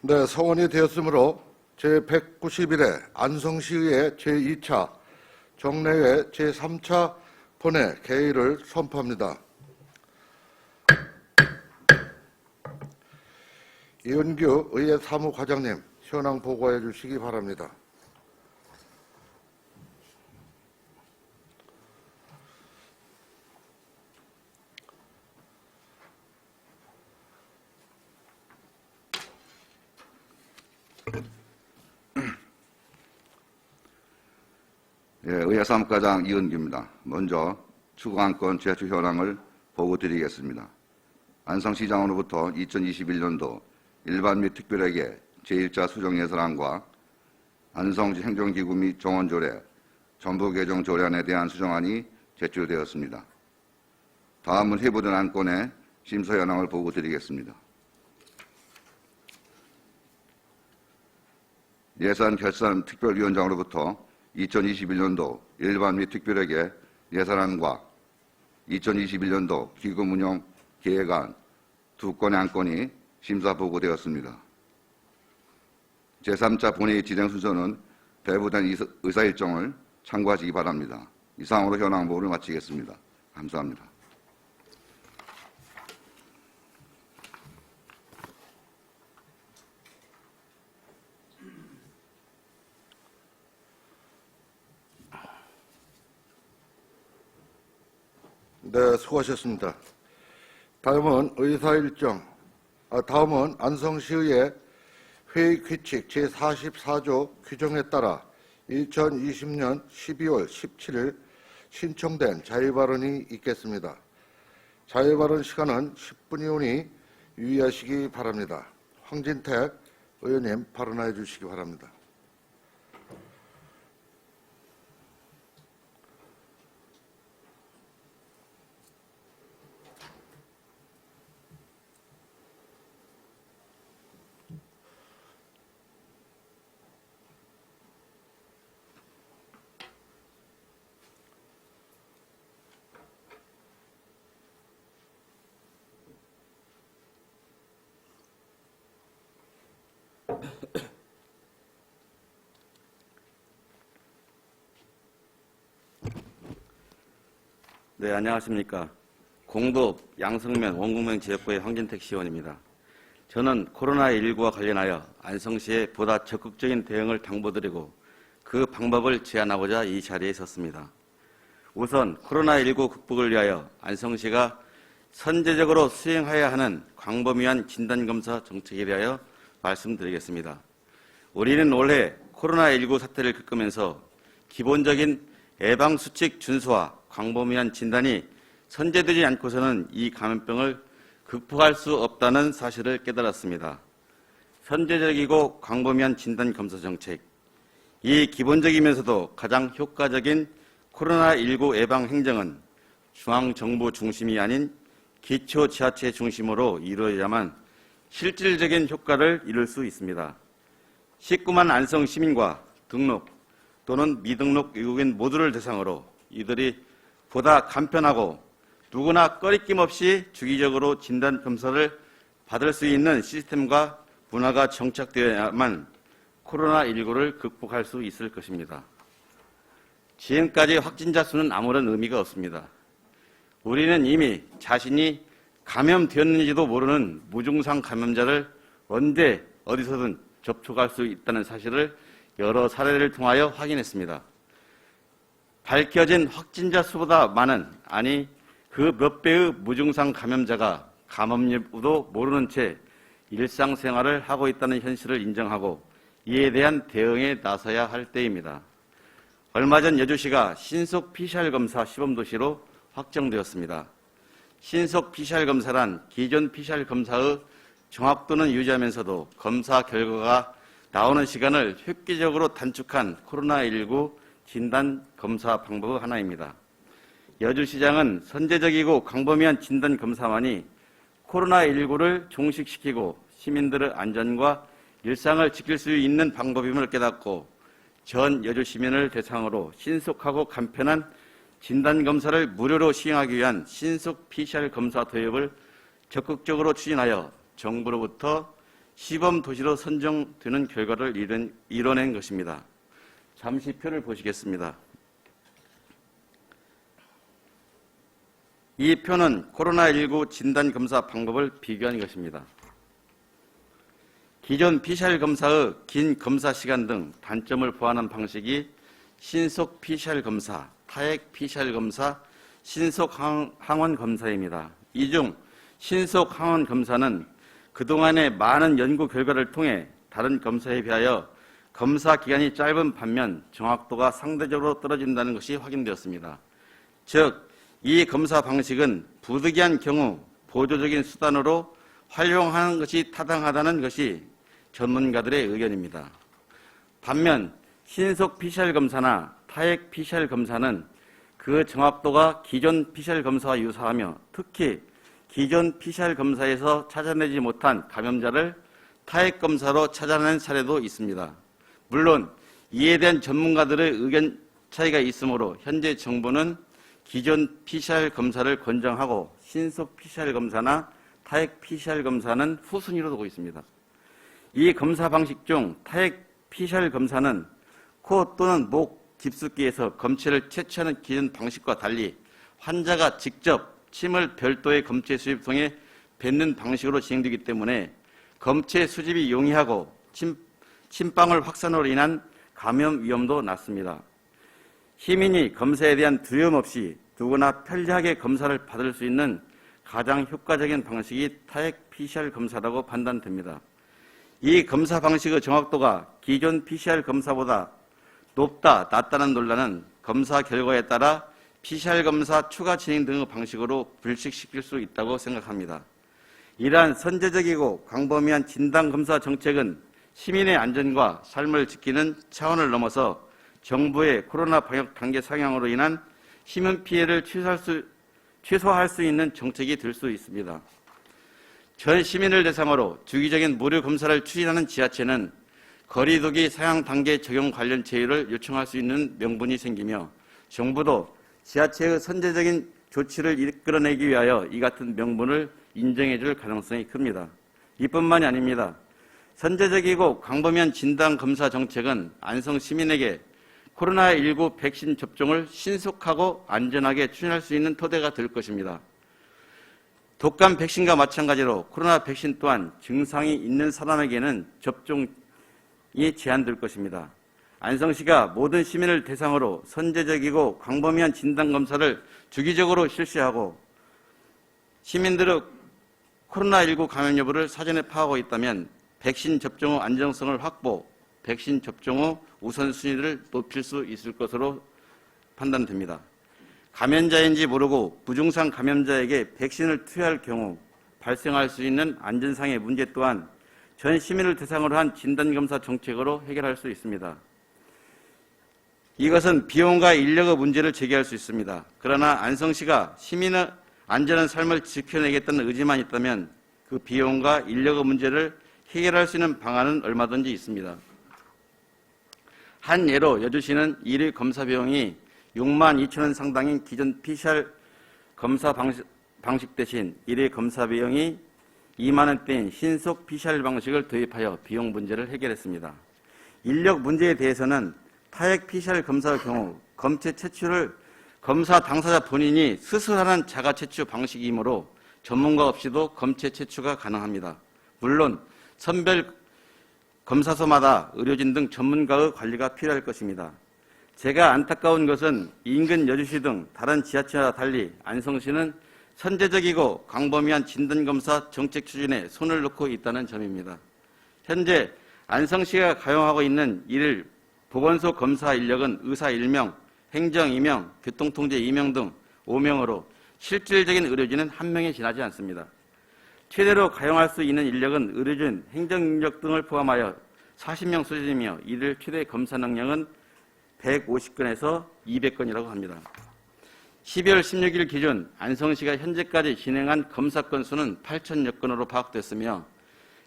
네, 성원이 되었으므로 제191회 안성시의회 제2차 정례회 제3차 본회 개의를 선포합니다. 이은규 의회 사무과장님, 현황 보고해 주시기 바랍니다. 예, 의회 사무과장 이은규입니다. 먼저 추구안건 제출 현황을 보고 드리겠습니다. 안성시장으로부터 2021년도 일반 및 특별회계 제1차 수정예산안과 안성시 행정기구 및 정원조례, 정부개정조례안에 대한 수정안이 제출되었습니다. 다음은 회부된 안건의 심사 현황을 보고 드리겠습니다. 예산결산특별위원장으로부터 2021년도 일반 및 특별회계 예산안과 2021년도 기금운용 계획안 두 건의 안건이 심사 보고되었습니다. 제3차 본회의 진행 순서는 배부된 의사일정을 참고하시기 바랍니다. 이상으로 현황 보고를 마치겠습니다. 감사합니다. 네, 수고하셨습니다. 다음은 안성시의회 회의 규칙 제44조 규정에 따라 2020년 12월 17일 신청된 자유발언이 있겠습니다. 자유발언 시간은 10분 이후니 유의하시기 바랍니다. 황진택 의원님 발언해 주시기 바랍니다. 네, 안녕하십니까. 공도읍 양성면 원국명 지역구의 황진택 시의원입니다. 저는 코로나19와 관련하여 안성시에 보다 적극적인 대응을 당부드리고 그 방법을 제안하고자 이 자리에 섰습니다. 우선 코로나19 극복을 위하여 안성시가 선제적으로 수행해야 하는 광범위한 진단검사 정책에 대하여 말씀드리겠습니다. 우리는 올해 코로나19 사태를 겪으면서 기본적인 예방수칙 준수와 광범위한 진단이 선제되지 않고서는 이 감염병을 극복할 수 없다는 사실을 깨달았습니다. 선제적이고 광범위한 진단검사 정책, 이 기본적이면서도 가장 효과적인 코로나19 예방 행정은 중앙정부 중심이 아닌 기초지자체 중심으로 이루어야만 실질적인 효과를 이룰 수 있습니다. 19만 안성 시민과 등록 또는 미등록 외국인 모두를 대상으로 이들이 보다 간편하고 누구나 꺼리낌 없이 주기적으로 진단검사를 받을 수 있는 시스템과 문화가 정착되어야만 코로나19를 극복할 수 있을 것입니다. 지금까지 확진자 수는 아무런 의미가 없습니다. 우리는 이미 자신이 감염되었는지도 모르는 무증상 감염자를 언제 어디서든 접촉할 수 있다는 사실을 여러 사례를 통하여 확인했습니다. 밝혀진 확진자 수보다 많은, 아니 그 몇 배의 무증상 감염자가 감염 여부도 모르는 채 일상생활을 하고 있다는 현실을 인정하고 이에 대한 대응에 나서야 할 때입니다. 얼마 전 여주시가 신속 PCR 검사 시범도시로 확정되었습니다. 신속 PCR 검사란 기존 PCR 검사의 정확도는 유지하면서도 검사 결과가 나오는 시간을 획기적으로 단축한 코로나19 진단 검사 방법 하나입니다. 여주시장은 선제적이고 광범위한 진단 검사만이 코로나19를 종식시키고 시민들의 안전과 일상을 지킬 수 있는 방법임을 깨닫고 전 여주 시민을 대상으로 신속하고 간편한 진단검사를 무료로 시행하기 위한 신속 PCR 검사 도입을 적극적으로 추진하여 정부로부터 시범 도시로 선정되는 결과를 이뤄낸 것입니다. 잠시 표를 보시겠습니다. 이 표는 코로나19 진단검사 방법을 비교한 것입니다. 기존 PCR 검사의 긴 검사 시간 등 단점을 보완한 방식이 신속 PCR 검사, 타액 PCR 검사, 신속 항원 검사입니다. 이 중 신속 항원 검사는 그동안의 많은 연구 결과를 통해 다른 검사에 비하여 검사 기간이 짧은 반면 정확도가 상대적으로 떨어진다는 것이 확인되었습니다. 즉, 이 검사 방식은 부득이한 경우 보조적인 수단으로 활용하는 것이 타당하다는 것이 전문가들의 의견입니다. 반면 신속 PCR 검사나 타액 PCR 검사는 그 정확도가 기존 PCR 검사와 유사하며 특히 기존 PCR 검사에서 찾아내지 못한 감염자를 타액 검사로 찾아낸 사례도 있습니다. 물론 이에 대한 전문가들의 의견 차이가 있으므로 현재 정부는 기존 PCR 검사를 권장하고 신속 PCR 검사나 타액 PCR 검사는 후순위로 두고 있습니다. 이 검사 방식 중 타액 PCR 검사는 코 또는 목 깊숙이에서 검체를 채취하는 기존 방식과 달리 환자가 직접 침을 별도의 검체 수집통에 뱉는 방식으로 진행되기 때문에 검체 수집이 용이하고 침방울 확산으로 인한 감염 위험도 낮습니다. 시민이 검사에 대한 두려움 없이 누구나 편리하게 검사를 받을 수 있는 가장 효과적인 방식이 타액 PCR 검사라고 판단됩니다. 이 검사 방식의 정확도가 기존 PCR 검사보다 높다, 낮다는 논란은 검사 결과에 따라 PCR 검사 추가 진행 등의 방식으로 불식시킬 수 있다고 생각합니다. 이러한 선제적이고 광범위한 진단검사 정책은 시민의 안전과 삶을 지키는 차원을 넘어서 정부의 코로나 방역 단계 상향으로 인한 시민 피해를 최소화할 수 있는 정책이 될 수 있습니다. 전 시민을 대상으로 주기적인 무료 검사를 추진하는 지자체는 거리두기 상향 단계 적용 관련 제의를 요청할 수 있는 명분이 생기며 정부도 지자체의 선제적인 조치를 이끌어내기 위하여 이 같은 명분을 인정해 줄 가능성이 큽니다. 이뿐만이 아닙니다. 선제적이고 광범위한 진단검사 정책은 안성 시민에게 코로나19 백신 접종을 신속하고 안전하게 추진할 수 있는 토대가 될 것입니다. 독감 백신과 마찬가지로 코로나 백신 또한 증상이 있는 사람에게는 접종이 제한될 것입니다. 안성시가 모든 시민을 대상으로 선제적이고 광범위한 진단검사를 주기적으로 실시하고 시민들의 코로나19 감염 여부를 사전에 파악하고 있다면 백신 접종 후 안정성을 확보, 백신 접종 후 우선순위를 높일 수 있을 것으로 판단됩니다. 감염자인지 모르고 무증상 감염자에게 백신을 투여할 경우 발생할 수 있는 안전상의 문제 또한 전 시민을 대상으로 한 진단검사 정책으로 해결할 수 있습니다. 이것은 비용과 인력의 문제를 제기할 수 있습니다. 그러나 안성시가 시민의 안전한 삶을 지켜내겠다는 의지만 있다면 그 비용과 인력의 문제를 해결할 수 있는 방안은 얼마든지 있습니다. 한 예로 여주시는 일일 검사 비용이 6만 2천 원 상당인 기존 PCR 검사 방식 대신 일일 검사 비용이 2만 원대인 신속 PCR 방식을 도입하여 비용 문제를 해결했습니다. 인력 문제에 대해서는 타액 PCR 검사의 경우 검체 채취를 검사 당사자 본인이 스스로하는 자가 채취 방식이므로 전문가 없이도 검체 채취가 가능합니다. 물론 선별 검사소마다 의료진 등 전문가의 관리가 필요할 것입니다. 제가 안타까운 것은 인근 여주시 등 다른 지자체와 달리 안성시는 선제적이고 광범위한 진단검사 정책 추진에 손을 놓고 있다는 점입니다. 현재 안성시가 가용하고 있는 일일 보건소 검사 인력은 의사 1명, 행정 2명, 교통통제 2명 등 5명으로 실질적인 의료진은 1명에 지나지 않습니다. 최대로 가용할 수 있는 인력은 의료진, 행정인력 등을 포함하여 40명 수준이며 이들 최대 검사 능력은 150건에서 200건이라고 합니다. 12월 16일 기준 안성시가 현재까지 진행한 검사 건수는 8천여 건으로 파악됐으며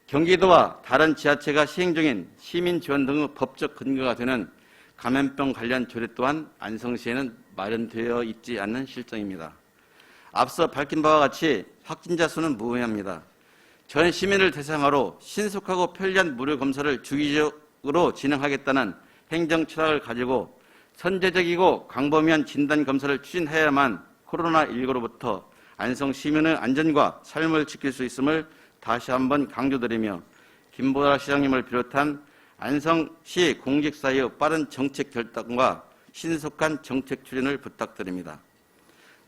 경기도와 다른 지자체가 시행 중인 시민 지원 등의 법적 근거가 되는 감염병 관련 조례 또한 안성시에는 마련되어 있지 않는 실정입니다. 앞서 밝힌 바와 같이 확진자 수는 무의미합니다. 전 시민을 대상으로 신속하고 편리한 무료 검사를 주기적으로 진행하겠다는 행정 철학을 가지고 선제적이고 광범위한 진단 검사를 추진해야만 코로나19로부터 안성 시민의 안전과 삶을 지킬 수 있음을 다시 한번 강조드리며 김보라 시장님을 비롯한 안성시 공직사의 빠른 정책 결단과 신속한 정책 추진을 부탁드립니다.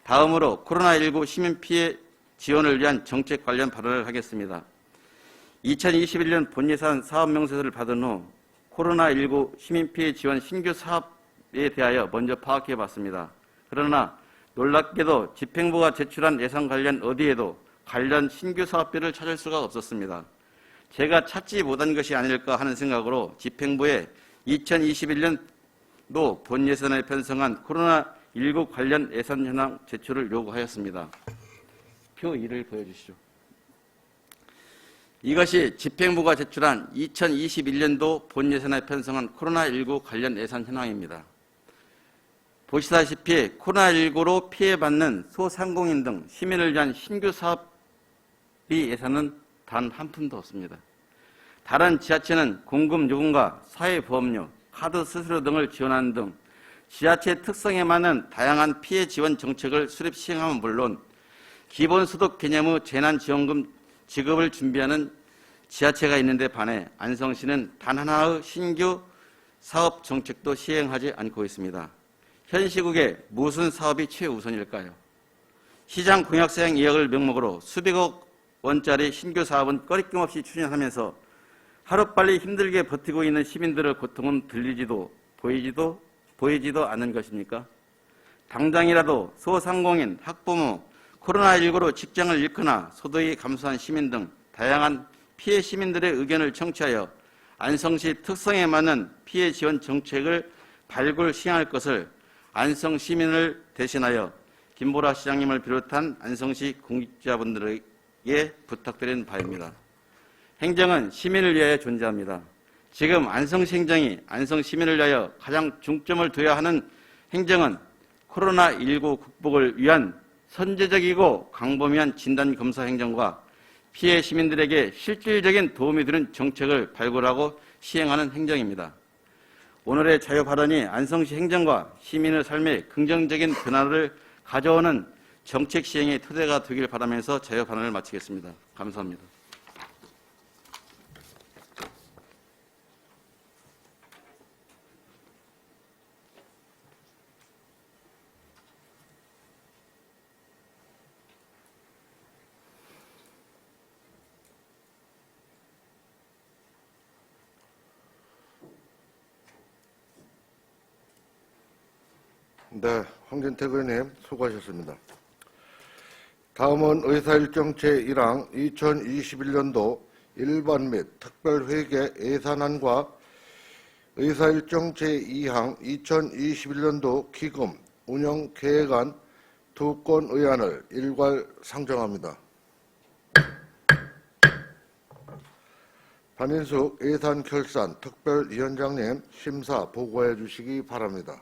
다음으로 코로나19 시민 피해 지원을 위한 정책 관련 발언을 하겠습니다. 2021년 본예산 사업명세서를 받은 후 코로나19 시민 피해 지원 신규 사업에 대하여 먼저 파악해 봤습니다. 그러나 놀랍게도 집행부가 제출한 예산 관련 어디에도 관련 신규 사업비를 찾을 수가 없었습니다. 제가 찾지 못한 것이 아닐까 하는 생각으로 집행부에 2021년도 본예산에 편성한 코로나19 관련 예산 현황 제출을 요구하였습니다. 표 2를 보여주시죠. 이것이 집행부가 제출한 2021년도 본예산에 편성한 코로나19 관련 예산 현황입니다. 보시다시피 코로나19로 피해받는 소상공인 등 시민을 위한 신규 사업비 예산은 단 한 푼도 없습니다. 다른 지자체는 공급요금과 사회보험료, 카드 수수료 등을 지원하는 등 지자체 특성에 맞는 다양한 피해 지원 정책을 수립 시행하면 물론 기본소득 개념의 재난지원금 지급을 준비하는 지자체가 있는데 반해 안성시는 단 하나의 신규 사업 정책도 시행하지 않고 있습니다. 현 시국에 무슨 사업이 최우선일까요? 시장 공약사행 2억을 명목으로 수백억 원짜리 신규 사업은 꺼리낌 없이 추진하면서 하루빨리 힘들게 버티고 있는 시민들의 고통은 들리지도 보이지도 않는 것입니까? 당장이라도 소상공인, 학부모, 코로나19로 직장을 잃거나 소득이 감소한 시민 등 다양한 피해 시민들의 의견을 청취하여 안성시 특성에 맞는 피해 지원 정책을 발굴 시행할 것을 안성 시민을 대신하여 김보라 시장님을 비롯한 안성시 공직자분들에게 부탁드리는 바입니다. 행정은 시민을 위하여 존재합니다. 지금 안성시 행정이 안성 시민을 위하여 가장 중점을 둬야 하는 행정은 코로나19 극복을 위한 선제적이고 광범위한 진단검사 행정과 피해 시민들에게 실질적인 도움이 되는 정책을 발굴하고 시행하는 행정입니다. 오늘의 자유 발언이 안성시 행정과 시민의 삶에 긍정적인 변화를 가져오는 정책 시행의 토대가 되길 바라면서 자유 발언을 마치겠습니다. 감사합니다. 네, 황진택 의원님 수고하셨습니다. 다음은 의사일정 제1항 2021년도 일반 및 특별회계 예산안과 의사일정 제2항 2021년도 기금 운영계획안 두 건 의안을 일괄 상정합니다. 반인숙 예산결산 특별위원장님 심사 보고해 주시기 바랍니다.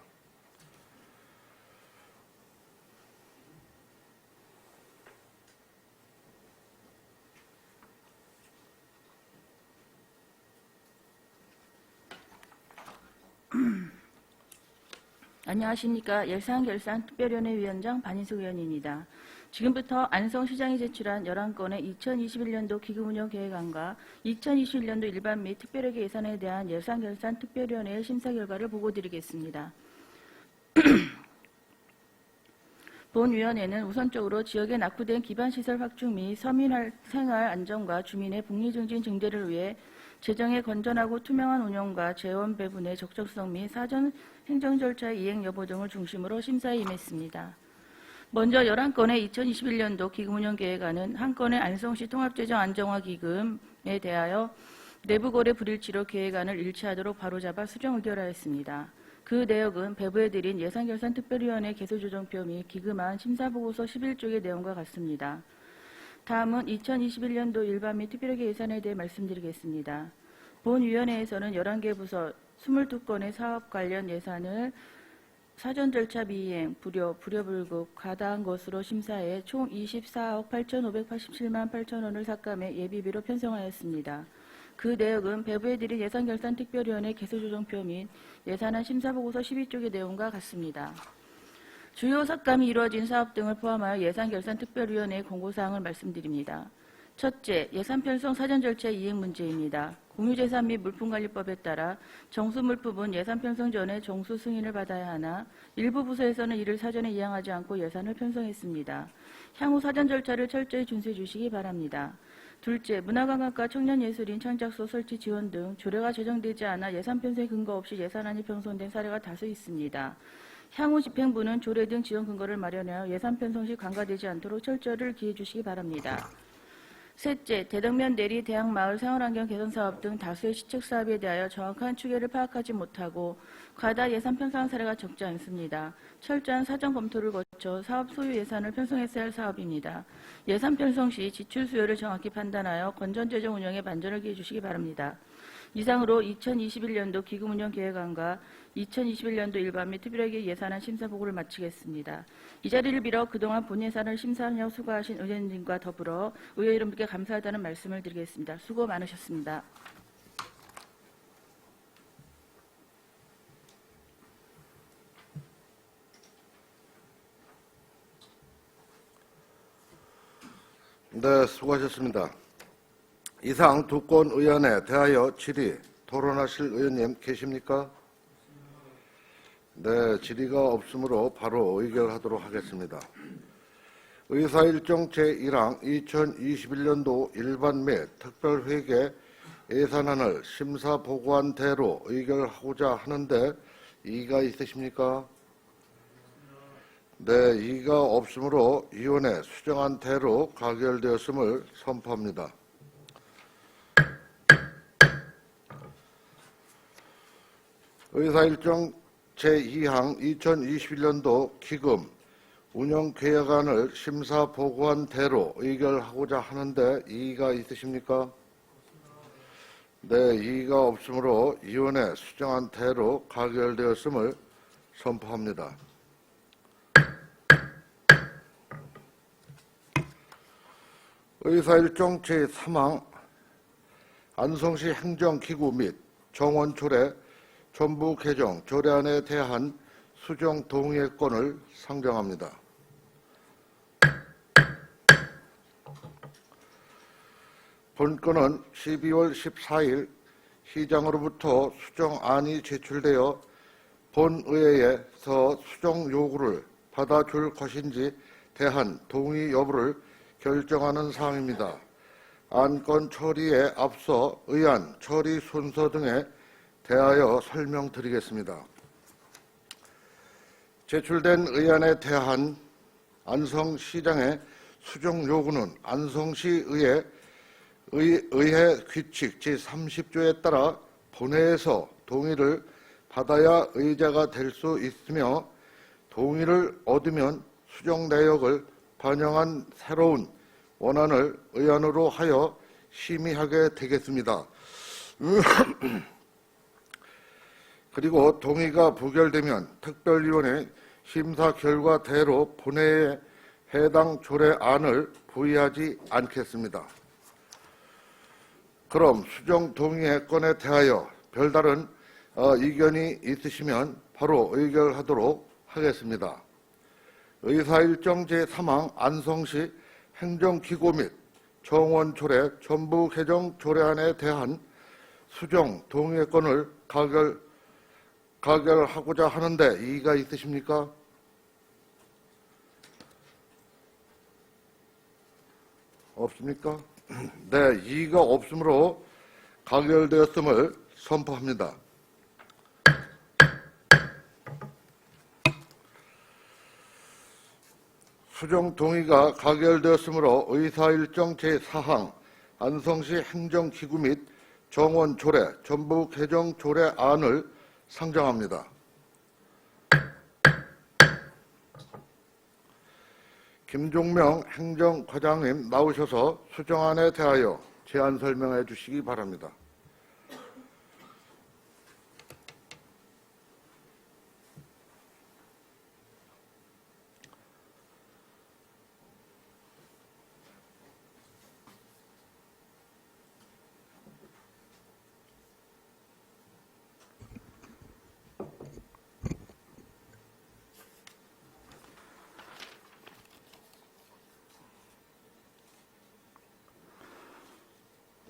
안녕하십니까. 예산결산특별위원회 위원장 반인숙 의원입니다. 지금부터 안성시장이 제출한 11건의 2021년도 기금운영계획안과 2021년도 일반 및 특별회계 예산에 대한 예산결산특별위원회의 심사 결과를 보고드리겠습니다. 본위원회는 우선적으로 지역에 낙후된 기반시설 확충 및 서민 생활 안정과 주민의 복리 증진 증대를 위해 재정의 건전하고 투명한 운영과 재원 배분의 적절성 및 사전 행정 절차의 이행 여부 등을 중심으로 심사에 임했습니다. 먼저 11건의 2021년도 기금운영계획안은 한 건의 안성시 통합재정 안정화 기금에 대하여 내부거래 불일치로 계획안을 일치하도록 바로잡아 수정 의결하였습니다. 그 내역은 배부해드린 예산결산특별위원회 개수조정표 및 기금안 심사보고서 11쪽의 내용과 같습니다. 다음은 2021년도 일반 및 특별회계 예산에 대해 말씀드리겠습니다. 본위원회에서는 11개 부서 22건의 사업 관련 예산을 사전 절차 미이행, 불여불급, 과다한 것으로 심사해 총 24억 8,587만 8천 원을 삭감해 예비비로 편성하였습니다. 그 내역은 배부에 드린 예산결산특별위원회 개수조정표 및 예산안 심사보고서 12쪽의 내용과 같습니다. 주요 삭감이 이루어진 사업 등을 포함하여 예산결산특별위원회의 공고사항을 말씀드립니다. 첫째, 예산 편성 사전 절차 이행 문제입니다. 공유재산 및 물품관리법에 따라 정수물품은 예산 편성 전에 정수 승인을 받아야 하나 일부 부서에서는 이를 사전에 이행하지 않고 예산을 편성했습니다. 향후 사전 절차를 철저히 준수해 주시기 바랍니다. 둘째, 문화관광과 청년예술인 창작소 설치 지원 등 조례가 제정되지 않아 예산 편성에 근거 없이 예산안이 편성된 사례가 다수 있습니다. 향후 집행부는 조례 등 지원 근거를 마련하여 예산 편성 시 간과되지 않도록 철저를 기해 주시기 바랍니다. 셋째, 대덕면 내리 대학마을 생활환경 개선 사업 등 다수의 시책 사업에 대하여 정확한 추계를 파악하지 못하고 과다 예산 편성한 사례가 적지 않습니다. 철저한 사전 검토를 거쳐 사업 소유 예산을 편성했어야 할 사업입니다. 예산 편성 시 지출 수요를 정확히 판단하여 건전 재정 운영에 반전을 기해 주시기 바랍니다. 이상으로 2021년도 기금운영계획안과 2021년도 일반 및 특별회계 예산안 심사 보고를 마치겠습니다. 이 자리를 빌어 그동안 본 예산을 심사하느냐고 수고하신 의원님과 더불어 의회 여러분께 감사하다는 말씀을 드리겠습니다. 수고 많으셨습니다. 네, 수고하셨습니다. 이상 두 건 의안에 대하여 질의 토론하실 의원님 계십니까? 네, 질의가 없으므로 바로 의결하도록 하겠습니다. 의사일정 제1항 2021년도 일반 및 특별회계 예산안을 심사 보고한 대로 의결하고자 하는데 이의가 있으십니까? 네, 이의가 없으므로 위원회 수정한 대로 가결되었음을 선포합니다. 의사일정 제2항 2021년도 기금 운영계획안을 심사 보고한 대로 의결하고자 하는데 이의가 있으십니까? 네, 이의가 없으므로 위원회 수정한 대로 가결되었음을 선포합니다. 의사일정 제3항 안성시 행정기구 및 정원조례 전부 개정 조례안에 대한 수정 동의권을 상정합니다. 본건은 12월 14일 시장으로부터 수정안이 제출되어 본의회에서 수정 요구를 받아줄 것인지 대한 동의 여부를 결정하는 사항입니다. 안건 처리에 앞서 의안 처리 순서 등에 대하여 설명드리겠습니다. 제출된 의안에 대한 안성시장의 수정 요구는 안성시의회 규칙 제30조에 따라 본회에서 동의를 받아야 의제가 될 수 있으며 동의를 얻으면 수정 내역을 반영한 새로운 원안을 의안으로 하여 심의하게 되겠습니다. 그리고 동의가 부결되면 특별위원회 심사 결과대로 본회의에 해당 조례안을 부의하지 않겠습니다. 그럼 수정 동의 건에 대하여 별다른 의견이 있으시면 바로 의결하도록 하겠습니다. 의사일정 제3항 안성시 행정기구 및 정원조례 전부 개정 조례안에 대한 수정 동의권을 가결하고자 하는데 이의가 있으십니까? 없습니까? 네, 이의가 없으므로 가결되었음을 선포합니다. 수정 동의가 가결되었으므로 의사일정 제4항 안성시 행정기구 및 정원조례 전부 개정 조례안을 상정합니다. 김종명 행정과장님 나오셔서 수정안에 대하여 제안 설명해 주시기 바랍니다.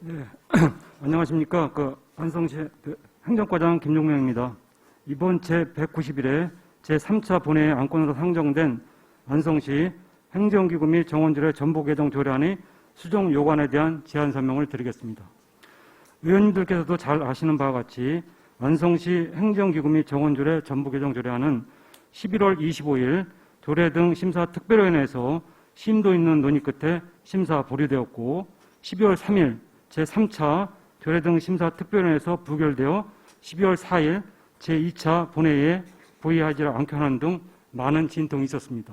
네, 안녕하십니까. 안성시 행정과장 김용명입니다. 이번 제191회 제3차 본회의 안건으로 상정된 안성시 행정기구 및 정원조례 전부 개정 조례안의 수정 요건에 대한 제안 설명을 드리겠습니다. 의원님들께서도 잘 아시는 바와 같이 안성시 행정기구 및 정원조례 전부 개정 조례안은 11월 25일 조례 등 심사특별위원회에서 심도 있는 논의 끝에 심사 보류되었고 12월 3일 제3차 조례 등 심사특별위원회에서 부결되어 12월 4일 제2차 본회의에 보의하지 않게 하는 등 많은 진통이 있었습니다.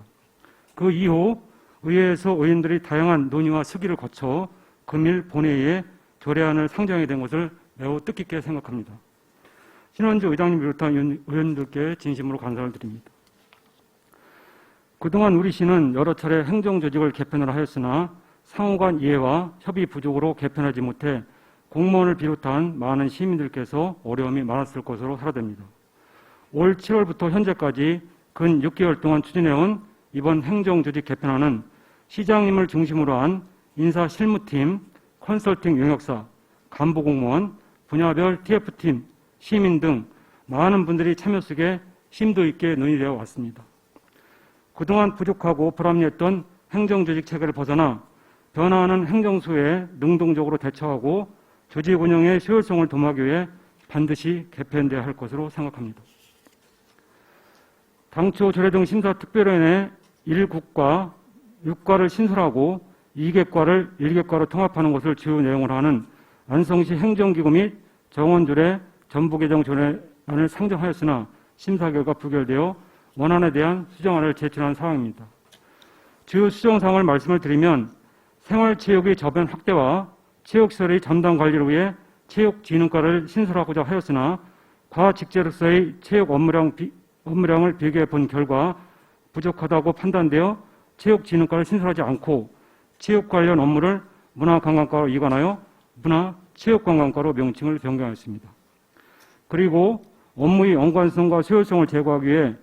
그 이후 의회에서 의원들이 다양한 논의와 수기를 거쳐 금일 본회의에 조례안을 상정하게 된 것을 매우 뜻깊게 생각합니다. 신원주 의장님 비롯한 의원들께 진심으로 감사를 드립니다. 그동안 우리 시는 여러 차례 행정조직을 개편을 하였으나 상호간 이해와 협의 부족으로 개편하지 못해 공무원을 비롯한 많은 시민들께서 어려움이 많았을 것으로 사료됩니다. 올 7월부터 현재까지 근 6개월 동안 추진해온 이번 행정조직 개편안은 시장님을 중심으로 한 인사실무팀, 컨설팅 용역사, 간부공무원, 분야별 TF팀, 시민 등 많은 분들이 참여 속에 심도 있게 논의되어 왔습니다. 그동안 부족하고 불합리했던 행정조직 체계를 벗어나 변화하는 행정수에 능동적으로 대처하고 조직 운영의 효율성을 도모하기 위해 반드시 개편돼야 할 것으로 생각합니다. 당초 조례 등 심사특별위원회 1국과 6과를 신설하고 2개과를 1개과로 통합하는 것을 주요 내용으로 하는 안성시 행정기구 및 정원조례 전부 개정 조례안을 상정하였으나 심사 결과 부결되어 원안에 대한 수정안을 제출한 상황입니다. 주요 수정사항을 말씀을 드리면 생활체육의 저변 확대와 체육시설의 전담 관리를 위해 체육진흥과를 신설하고자 하였으나 과직제로서의 체육 업무량을 비교해 본 결과 부족하다고 판단되어 체육진흥과를 신설하지 않고 체육 관련 업무를 문화관광과로 이관하여 문화체육관광과로 명칭을 변경하였습니다. 그리고 업무의 연관성과 효율성을 제고하기 위해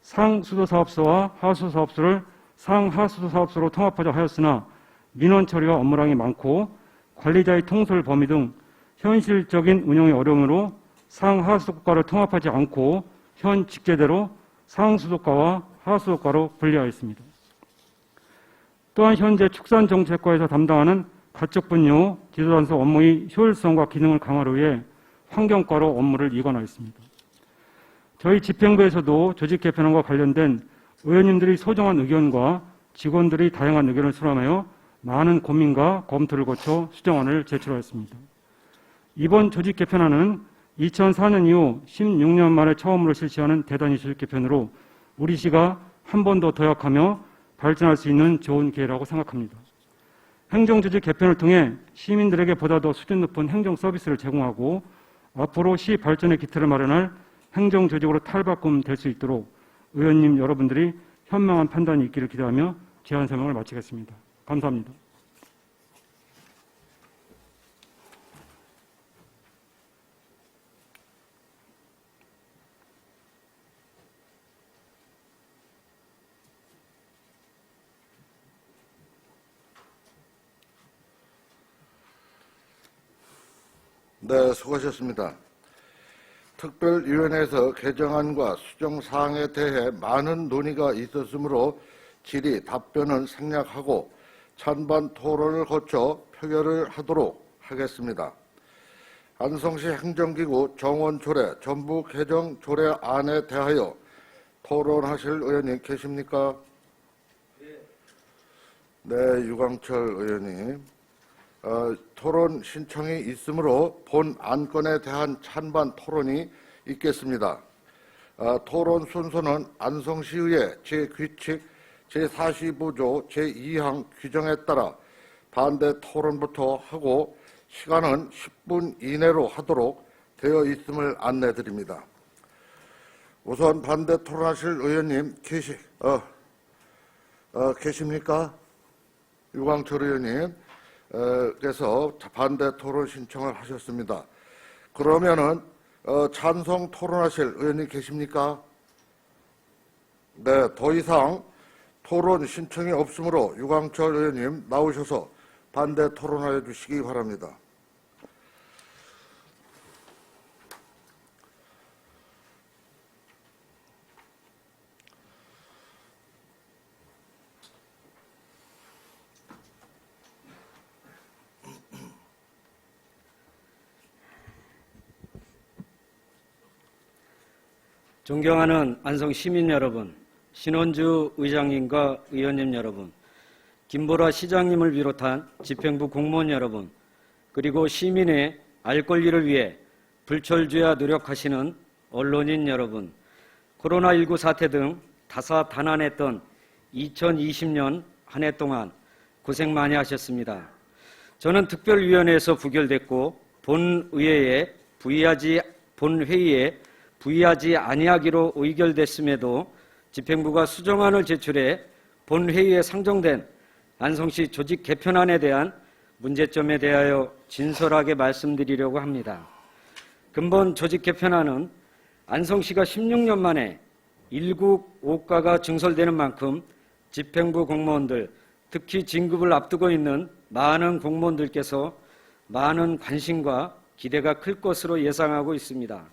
상수도사업소와 하수도사업소를 상하수도사업소로 통합하자 하였으나 민원 처리와 업무량이 많고 관리자의 통솔 범위 등 현실적인 운영의 어려움으로 상하수도과를 통합하지 않고 현 직제대로 상수도과와 하수도과로 분리하였습니다. 또한 현재 축산정책과에서 담당하는 가축분뇨 지도단서 업무의 효율성과 기능을 강화를 위해 환경과로 업무를 이관하였습니다. 저희 집행부에서도 조직 개편안과 관련된 의원님들의 소정한 의견과 직원들의 다양한 의견을 수렴하여 많은 고민과 검토를 거쳐 수정안을 제출하였습니다. 이번 조직 개편안은 2004년 이후 16년 만에 처음으로 실시하는 대단위 조직 개편으로 우리 시가 한 번 더 도약하며 발전할 수 있는 좋은 기회라고 생각합니다. 행정조직 개편을 통해 시민들에게 보다 더 수준 높은 행정 서비스를 제공하고 앞으로 시 발전의 기틀을 마련할 행정조직으로 탈바꿈될 수 있도록 의원님 여러분들이 현명한 판단이 있기를 기대하며 제안 설명을 마치겠습니다. 감사합니다. 네, 수고하셨습니다. 특별위원회에서 개정안과 수정사항에 대해 많은 논의가 있었으므로 질의 답변은 생략하고 찬반 토론을 거쳐 표결을 하도록 하겠습니다. 안성시 행정기구 정원조례 전부 개정 조례안에 대하여 토론하실 의원님 계십니까? 네, 유광철 의원님. 토론 신청이 있으므로 본 안건에 대한 찬반 토론이 있겠습니다. 토론 순서는 안성시의회 제규칙 제45조 제2항 규정에 따라 반대 토론부터 하고 시간은 10분 이내로 하도록 되어 있음을 안내드립니다. 우선 반대 토론하실 의원님 계십니까? 유광철 의원님. 그래서 반대 토론 신청을 하셨습니다. 그러면은 찬성 토론하실 의원님 계십니까? 네, 더 이상 토론 신청이 없으므로 유광철 의원님 나오셔서 반대 토론하여 주시기 바랍니다. 존경하는 안성 시민 여러분, 신원주 의장님과 의원님 여러분, 김보라 시장님을 비롯한 집행부 공무원 여러분, 그리고 시민의 알 권리를 위해 불철주야 노력하시는 언론인 여러분, 코로나19 사태 등 다사다난했던 2020년 한 해 동안 고생 많이 하셨습니다. 저는 특별위원회에서 부결됐고 본회의에 부의하지 아니하기로 의결됐음에도 집행부가 수정안을 제출해 본회의에 상정된 안성시 조직 개편안에 대한 문제점에 대하여 진솔하게 말씀드리려고 합니다. 근본 조직 개편안은 안성시가 16년 만에 1국 5가가 증설되는 만큼 집행부 공무원들, 특히 진급을 앞두고 있는 많은 공무원들께서 많은 관심과 기대가 클 것으로 예상하고 있습니다.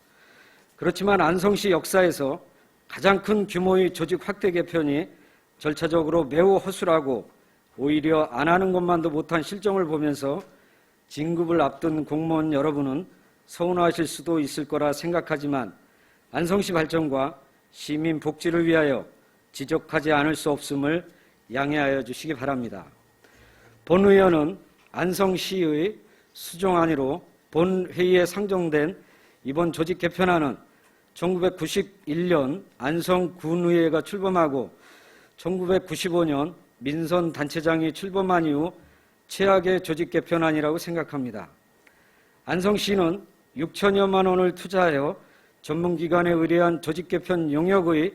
그렇지만 안성시 역사에서 가장 큰 규모의 조직 확대 개편이 절차적으로 매우 허술하고 오히려 안 하는 것만도 못한 실정을 보면서 진급을 앞둔 공무원 여러분은 서운하실 수도 있을 거라 생각하지만 안성시 발전과 시민 복지를 위하여 지적하지 않을 수 없음을 양해하여 주시기 바랍니다. 본의원은 안성시의 수정안으로 본회의에 상정된 이번 조직 개편안은 1991년 안성군의회가 출범하고 1995년 민선단체장이 출범한 이후 최악의 조직 개편안이라고 생각합니다. 안성시는 6천여만 원을 투자하여 전문기관에 의뢰한 조직 개편 용역의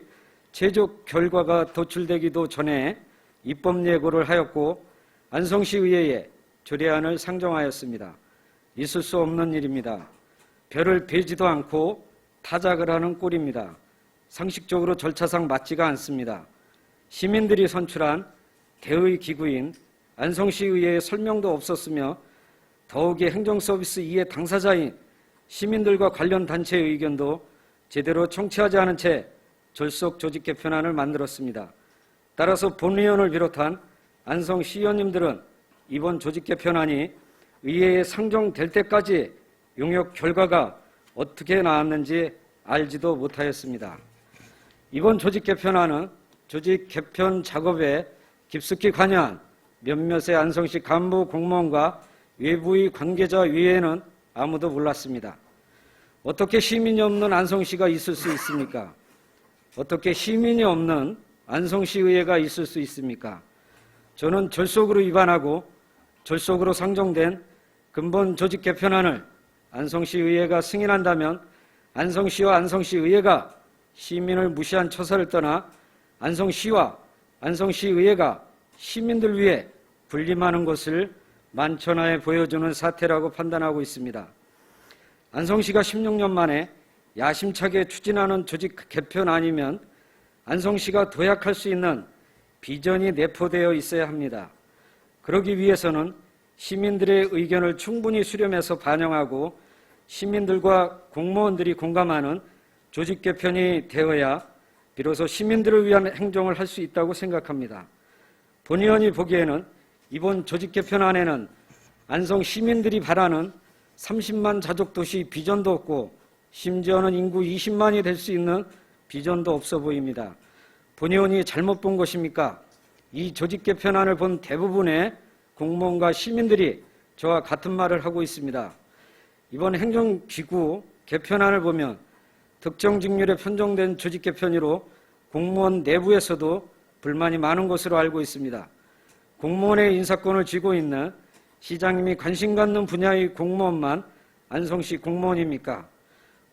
최종 결과가 도출되기도 전에 입법 예고를 하였고 안성시의회에 조례안을 상정하였습니다. 있을 수 없는 일입니다. 별을 베지도 않고 타작을 하는 꼴입니다. 상식적으로 절차상 맞지가 않습니다. 시민들이 선출한 대의 기구인 안성시의회에 설명도 없었으며 더욱이 행정서비스 2의 당사자인 시민들과 관련 단체의 의견도 제대로 청취하지 않은 채 졸속 조직 개편안을 만들었습니다. 따라서 본의원을 비롯한 안성시의원님들은 이번 조직 개편안이 의회에 상정될 때까지 용역 결과가 어떻게 나왔는지 알지도 못하였습니다. 이번 조직 개편안은 조직 개편 작업에 깊숙이 관여한 몇몇의 안성시 간부 공무원과 외부의 관계자 외에는 아무도 몰랐습니다. 어떻게 시민이 없는 안성시가 있을 수 있습니까? 어떻게 시민이 없는 안성시의회가 있을 수 있습니까? 저는 졸속으로 위반하고 졸속으로 상정된 근본 조직 개편안을 안성시의회가 승인한다면 안성시와 안성시의회가 시민을 무시한 처사를 떠나 안성시와 안성시의회가 시민들 위해 군림하는 것을 만천하에 보여주는 사태라고 판단하고 있습니다. 안성시가 16년 만에 야심차게 추진하는 조직 개편안이면 안성시가 도약할 수 있는 비전이 내포되어 있어야 합니다. 그러기 위해서는 시민들의 의견을 충분히 수렴해서 반영하고 시민들과 공무원들이 공감하는 조직 개편이 되어야 비로소 시민들을 위한 행정을 할 수 있다고 생각합니다. 본의원이 보기에는 이번 조직 개편안에는 안성 시민들이 바라는 30만 자족도시 비전도 없고 심지어는 인구 20만이 될 수 있는 비전도 없어 보입니다. 본의원이 잘못 본 것입니까? 이 조직 개편안을 본 대부분의 공무원과 시민들이 저와 같은 말을 하고 있습니다. 이번 행정기구 개편안을 보면 특정 직률에 편성된 조직 개편으로 공무원 내부에서도 불만이 많은 것으로 알고 있습니다. 공무원의 인사권을 쥐고 있는 시장님이 관심 갖는 분야의 공무원만 안성시 공무원입니까?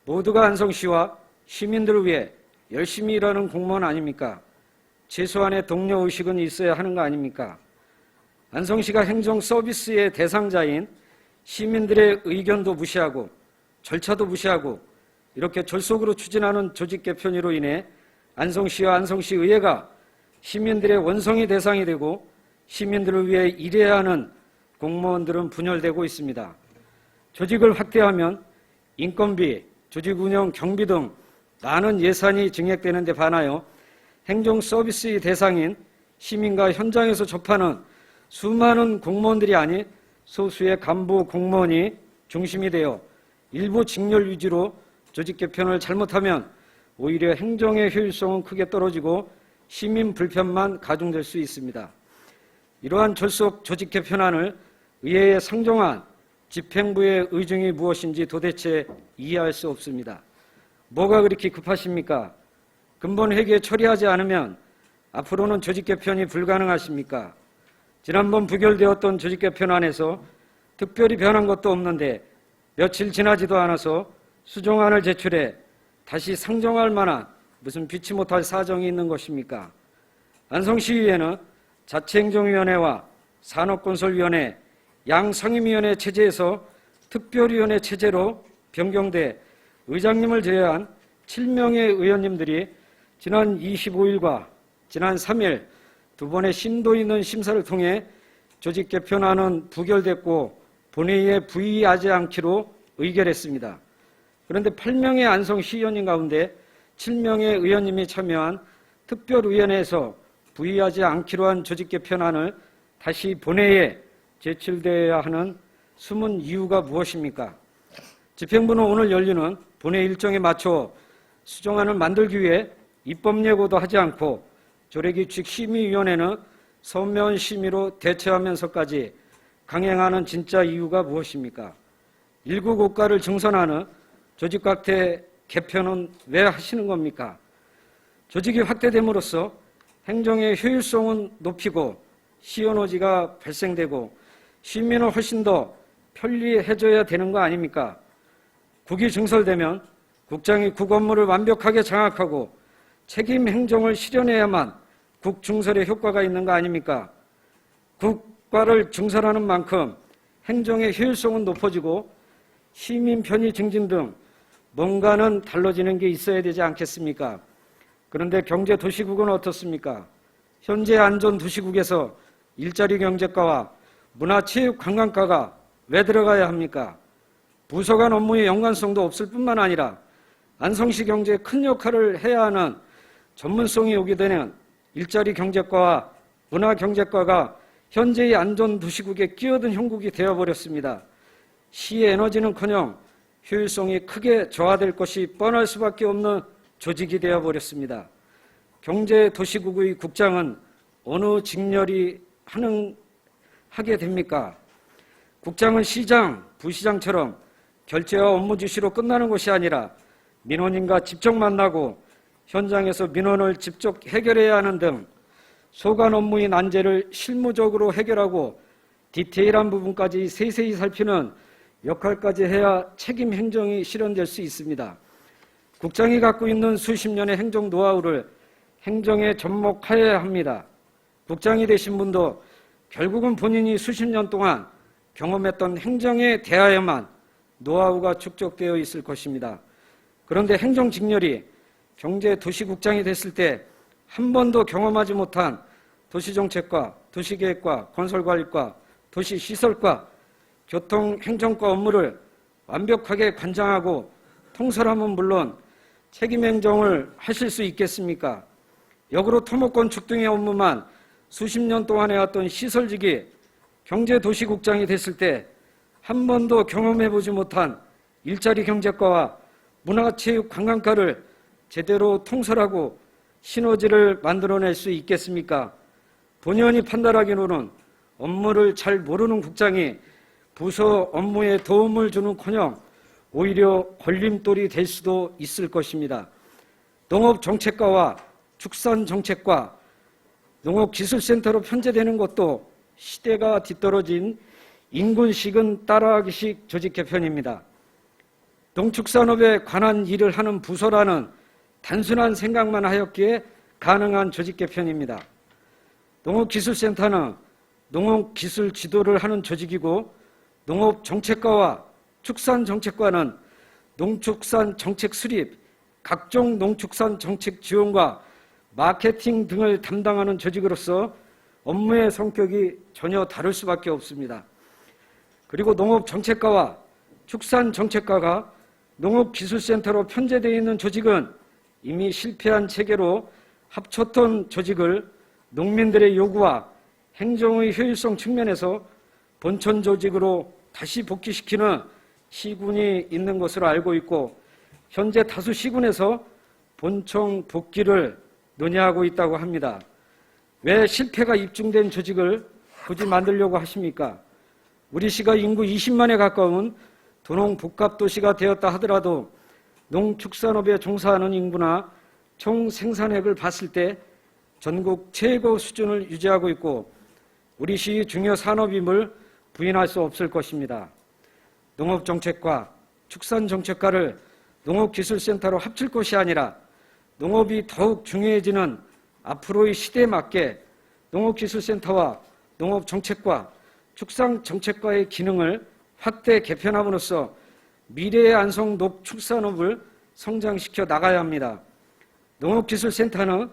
모두가 안성시와 시민들을 위해 열심히 일하는 공무원 아닙니까? 최소한의 동료의식은 있어야 하는 거 아닙니까? 안성시가 행정 서비스의 대상자인 시민들의 의견도 무시하고 절차도 무시하고 이렇게 졸속으로 추진하는 조직 개편으로 인해 안성시와 안성시의회가 시민들의 원성의 대상이 되고 시민들을 위해 일해야 하는 공무원들은 분열되고 있습니다. 조직을 확대하면 인건비, 조직 운영, 경비 등 많은 예산이 증액되는 데 반하여 행정 서비스의 대상인 시민과 현장에서 접하는 수많은 공무원들이 아닌 소수의 간부 공무원이 중심이 되어 일부 직렬 위주로 조직 개편을 잘못하면 오히려 행정의 효율성은 크게 떨어지고 시민 불편만 가중될 수 있습니다. 이러한 졸속 조직 개편안을 의회에 상정한 집행부의 의중이 무엇인지 도대체 이해할 수 없습니다. 뭐가 그렇게 급하십니까? 근본 회계 처리하지 않으면 앞으로는 조직 개편이 불가능하십니까? 지난번 부결되었던 조직 개편안에서 특별히 변한 것도 없는데 며칠 지나지도 않아서 수정안을 제출해 다시 상정할 만한 무슨 피치 못할 사정이 있는 것입니까? 안성시의회는 자치행정위원회와 산업건설위원회, 양상임위원회 체제에서 특별위원회 체제로 변경돼 의장님을 제외한 7명의 의원님들이 지난 25일과 지난 3일 두 번의 심도 있는 심사를 통해 조직 개편안은 부결됐고 본회의에 부의하지 않기로 의결했습니다. 그런데 8명의 안성시의원님 가운데 7명의 의원님이 참여한 특별위원회에서 부의하지 않기로 한 조직 개편안을 다시 본회의에 제출되어야 하는 숨은 이유가 무엇입니까? 집행부는 오늘 열리는 본회의 일정에 맞춰 수정안을 만들기 위해 입법 예고도 하지 않고 조례규칙 심의위원회는 서면 심의로 대처하면서까지 강행하는 진짜 이유가 무엇입니까? 일부 국가를 증선하는 조직 확대 개편은 왜 하시는 겁니까? 조직이 확대됨으로써 행정의 효율성은 높이고 시너지가 발생되고 시민을 훨씬 더 편리해져야 되는 거 아닙니까? 국이 증설되면 국장이 국 업무를 완벽하게 장악하고 책임 행정을 실현해야만 국 증설에 효과가 있는 거 아닙니까? 국가를 증설하는 만큼 행정의 효율성은 높아지고 시민 편의 증진 등 뭔가는 달라지는 게 있어야 되지 않겠습니까? 그런데 경제도시국은 어떻습니까? 현재 안전도시국에서 일자리 경제과와 문화체육관광과가 왜 들어가야 합니까? 부서 간 업무의 연관성도 없을 뿐만 아니라 안성시 경제에 큰 역할을 해야 하는 전문성이 오게 되는 일자리 경제과와 문화경제과가 현재의 안전도시국에 끼어든 형국이 되어버렸습니다. 시의 에너지는커녕 효율성이 크게 저하될 것이 뻔할 수밖에 없는 조직이 되어버렸습니다. 경제도시국의 국장은 어느 직렬이 하게 됩니까? 국장은 시장, 부시장처럼 결제와 업무 지시로 끝나는 것이 아니라 민원인과 직접 만나고 현장에서 민원을 직접 해결해야 하는 등 소관 업무의 난제를 실무적으로 해결하고 디테일한 부분까지 세세히 살피는 역할까지 해야 책임 행정이 실현될 수 있습니다. 국장이 갖고 있는 수십 년의 행정 노하우를 행정에 접목해야 합니다. 국장이 되신 분도 결국은 본인이 수십 년 동안 경험했던 행정에 대하여만 노하우가 축적되어 있을 것입니다. 그런데 행정 직렬이 경제도시국장이 됐을 때 한 번도 경험하지 못한 도시정책과 도시계획과 건설관리과 도시시설과 교통행정과 업무를 완벽하게 관장하고 통솔하면 물론 책임행정을 하실 수 있겠습니까? 역으로 토목건축 등의 업무만 수십 년 동안 해왔던 시설직이 경제도시국장이 됐을 때 한 번도 경험해보지 못한 일자리 경제과와 문화체육관광과를 제대로 통솔하고 시너지를 만들어낼 수 있겠습니까? 본연이 판단하기로는 업무를 잘 모르는 국장이 부서 업무에 도움을 주는커녕 오히려 걸림돌이 될 수도 있을 것입니다. 농업정책과와 축산정책과 농업기술센터로 편제되는 것도 시대가 뒤떨어진 인군식은 따라하기식 조직 개편입니다. 농축산업에 관한 일을 하는 부서라는 단순한 생각만 하였기에 가능한 조직 개편입니다. 농업기술센터는 농업기술 지도를 하는 조직이고 농업정책과와 축산정책과는 농축산 정책 수립, 각종 농축산 정책 지원과 마케팅 등을 담당하는 조직으로서 업무의 성격이 전혀 다를 수밖에 없습니다. 그리고 농업정책과와 축산정책과가 농업기술센터로 편제되어 있는 조직은 이미 실패한 체계로 합쳤던 조직을 농민들의 요구와 행정의 효율성 측면에서 본천 조직으로 다시 복귀시키는 시군이 있는 것으로 알고 있고 현재 다수 시군에서 본청 복귀를 논의하고 있다고 합니다. 왜 실패가 입증된 조직을 굳이 만들려고 하십니까? 우리 시가 인구 20만에 가까운 도농복합도시가 되었다 하더라도 농축산업에 종사하는 인구나 총 생산액을 봤을 때 전국 최고 수준을 유지하고 있고 우리 시의 중요 산업임을 부인할 수 없을 것입니다. 농업정책과 축산정책과를 농업기술센터로 합칠 것이 아니라 농업이 더욱 중요해지는 앞으로의 시대에 맞게 농업기술센터와 농업정책과 축산정책과의 기능을 확대 개편함으로써 미래의 안성 농축산업을 성장시켜 나가야 합니다. 농업기술센터는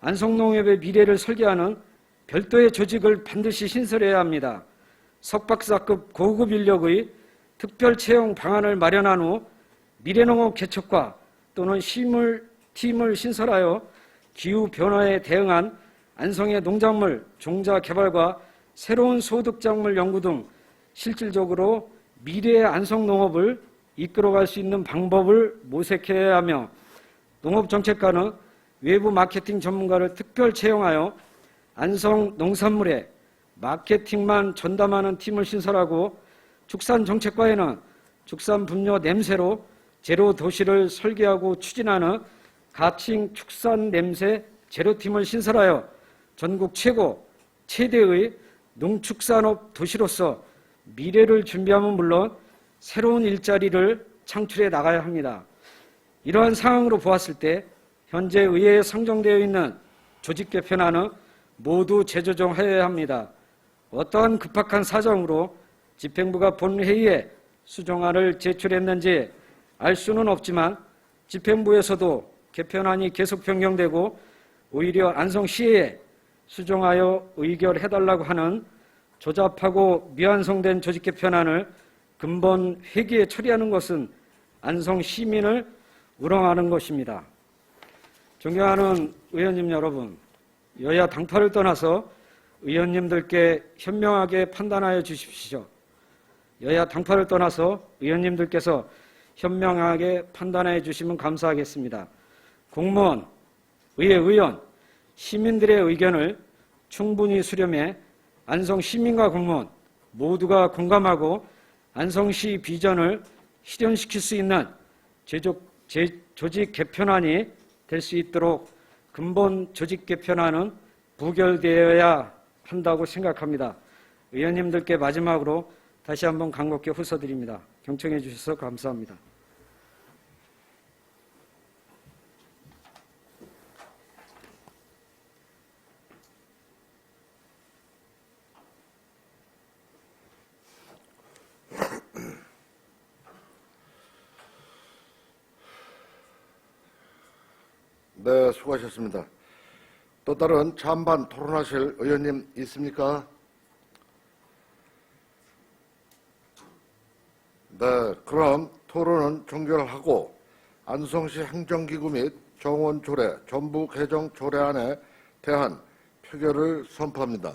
안성농업의 미래를 설계하는 별도의 조직을 반드시 신설해야 합니다. 석박사급 고급 인력의 특별 채용 방안을 마련한 후 미래농업 개척과 또는 팀을 신설하여 기후 변화에 대응한 안성의 농작물 종자 개발과 새로운 소득작물 연구 등 실질적으로 미래의 안성농업을 이끌어갈 수 있는 방법을 모색해야 하며 농업정책과는 외부 마케팅 전문가를 특별 채용하여 안성 농산물의 마케팅만 전담하는 팀을 신설하고 축산정책과에는 축산분뇨 냄새로 제로 도시를 설계하고 추진하는 가칭 축산 냄새 제로팀을 신설하여 전국 최대의 농축산업 도시로서 미래를 준비하면 물론 새로운 일자리를 창출해 나가야 합니다. 이러한 상황으로 보았을 때 현재 의회에 상정되어 있는 조직 개편안은 모두 재조정하여야 합니다. 어떠한 급박한 사정으로 집행부가 본회의에 수정안을 제출했는지 알 수는 없지만 집행부에서도 개편안이 계속 변경되고 오히려 안성시에 수정하여 의결해달라고 하는 조잡하고 미완성된 조직 개편안을 근본 회기에 처리하는 것은 안성 시민을 우롱하는 것입니다. 존경하는 의원님 여러분, 여야 당파를 떠나서 의원님들께 현명하게 판단하여 주십시오. 여야 당파를 떠나서 의원님들께서 현명하게 판단해 주시면 감사하겠습니다. 공무원, 의회 의원, 시민들의 의견을 충분히 수렴해 안성 시민과 공무원 모두가 공감하고 안성시 비전을 실현시킬 수 있는 조직 개편안이 될 수 있도록 근본 조직 개편안은 부결되어야 한다고 생각합니다. 의원님들께 마지막으로 다시 한번 간곡히 호소드립니다. 경청해 주셔서 감사합니다. 네, 수고하셨습니다. 또 다른 찬반 토론하실 의원님 있습니까? 네, 그럼 토론은 종결하고 안성시 행정기구 및 정원조례 전부 개정 조례안에 대한 표결을 선포합니다.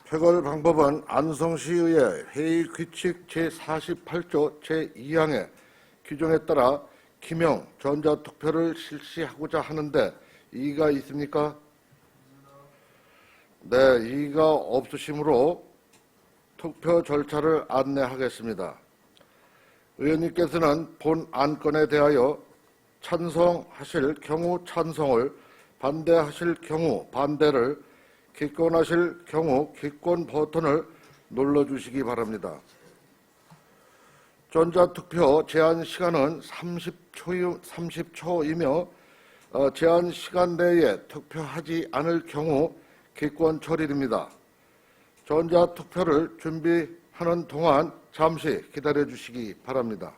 표결 방법은 안성시의회 회의규칙 제48조 제2항의 규정에 따라 기명 전자투표를 실시하고자 하는데 이의가 있습니까? 네, 이의가 없으시므로 투표 절차를 안내하겠습니다. 의원님께서는 본 안건에 대하여 찬성하실 경우 찬성을, 반대하실 경우 반대를, 기권하실 경우 기권 버튼을 눌러주시기 바랍니다. 전자투표 제한 시간은 30초이며 제한 시간 내에 투표하지 않을 경우 기권 처리됩니다. 전자투표를 준비하는 동안 잠시 기다려 주시기 바랍니다.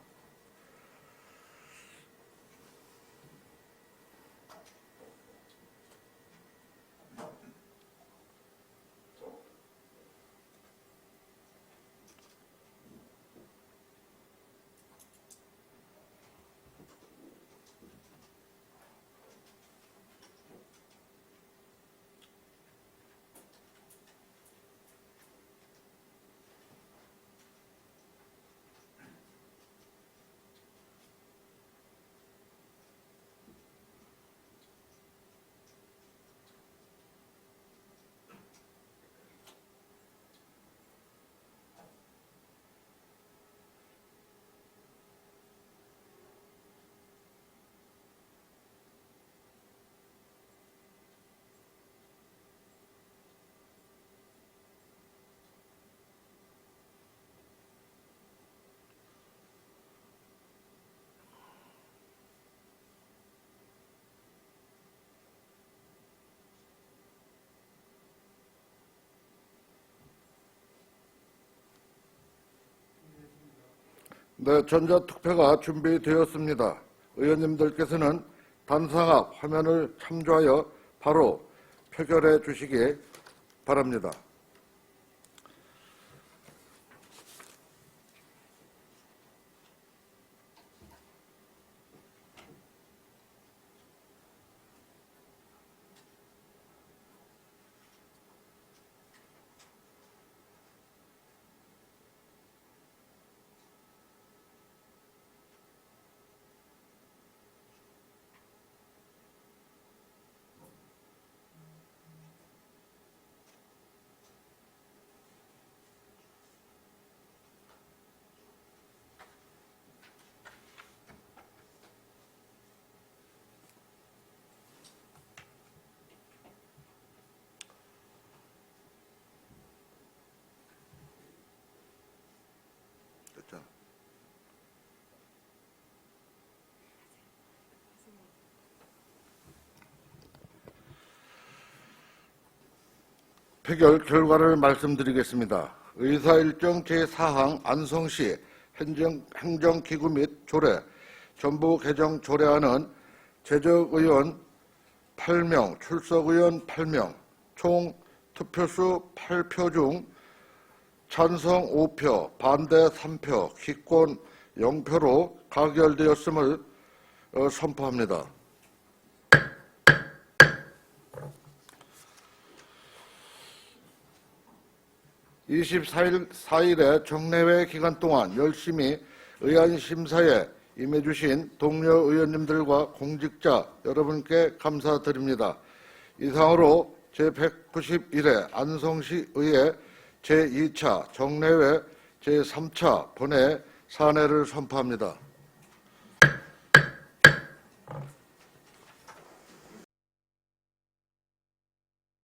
네, 전자투표가 준비되었습니다. 의원님들께서는 단상 앞 화면을 참조하여 바로 표결해 주시기 바랍니다. 됐죠? 표결 결과를 말씀드리겠습니다. 의사일정 제4항 안성시 행정기구 및 조례 전부 개정 조례안은 제적의원 8명, 출석의원 8명, 총 투표수 8표 중 찬성 5표, 반대 3표, 기권 0표로 가결되었음을 선포합니다. 24일의 정례회 기간 동안 열심히 의안 심사에 임해주신 동료 의원님들과 공직자 여러분께 감사드립니다. 이상으로 제191회 안성시의회 제2차 정례회 제3차 본회 사내를 선포합니다.